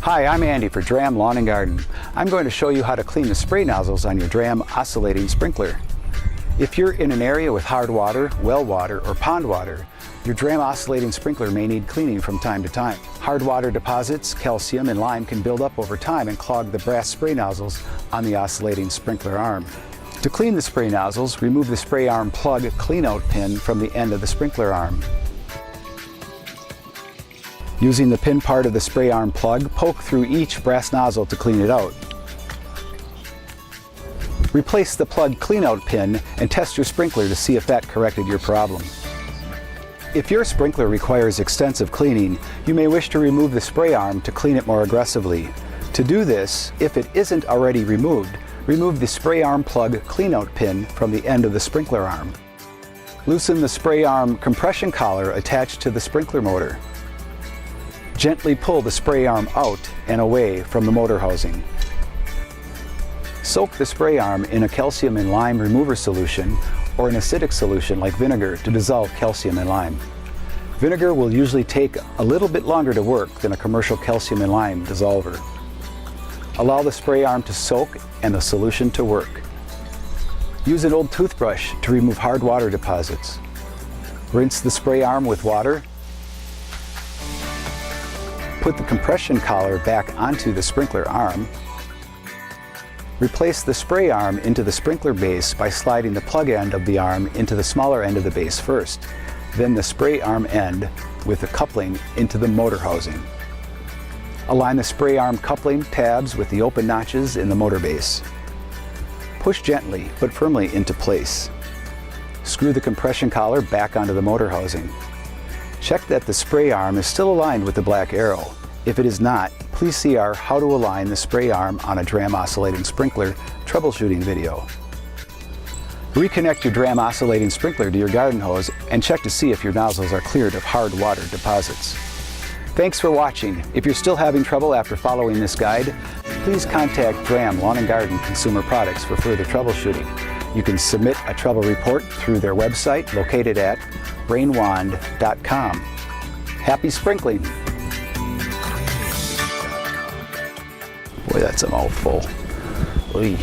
Hi, I'm Andy for Dram Lawn & Garden. I'm going to show you how to clean the spray nozzles on your Dram Oscillating sprinkler. If you're in an area with hard water, well water, or pond water, your Dram Oscillating sprinkler may need cleaning from time to time. Hard water deposits, calcium, and lime can build up over time and clog the brass spray nozzles on the oscillating sprinkler arm. To clean the spray nozzles, remove the spray arm plug cleanout pin from the end of the sprinkler arm. Using the pin part of the spray arm plug, poke through each brass nozzle to clean it out. Replace the plug cleanout pin and test your sprinkler to see if that corrected your problem. If your sprinkler requires extensive cleaning, you may wish to remove the spray arm to clean it more aggressively. To do this, if it isn't already removed, remove the spray arm plug cleanout pin from the end of the sprinkler arm. Loosen the spray arm compression collar attached to the sprinkler motor. Gently pull the spray arm out and away from the motor housing. Soak the spray arm in a calcium and lime remover solution or an acidic solution like vinegar to dissolve calcium and lime. Vinegar will usually take a little bit longer to work than a commercial calcium and lime dissolver. Allow the spray arm to soak and the solution to work. Use an old toothbrush to remove hard water deposits. Rinse the spray arm with water. Put the compression collar back onto the sprinkler arm. Replace the spray arm into the sprinkler base by sliding the plug end of the arm into the smaller end of the base first, then the spray arm end with the coupling into the motor housing. Align the spray arm coupling tabs with the open notches in the motor base. Push gently but firmly into place. Screw the compression collar back onto the motor housing. Check that the spray arm is still aligned with the black arrow. If it is not, please see our How to Align the Spray Arm on a Dram Oscillating Sprinkler troubleshooting video. Reconnect your Dram Oscillating Sprinkler to your garden hose and check to see if your nozzles are cleared of hard water deposits. Thanks for watching. If you're still having trouble after following this guide, please contact Dram Lawn & Garden Consumer Products for further troubleshooting. You can submit a trouble report through their website located at rainwand.com. Happy sprinkling! Boy, that's a mouthful. Oy.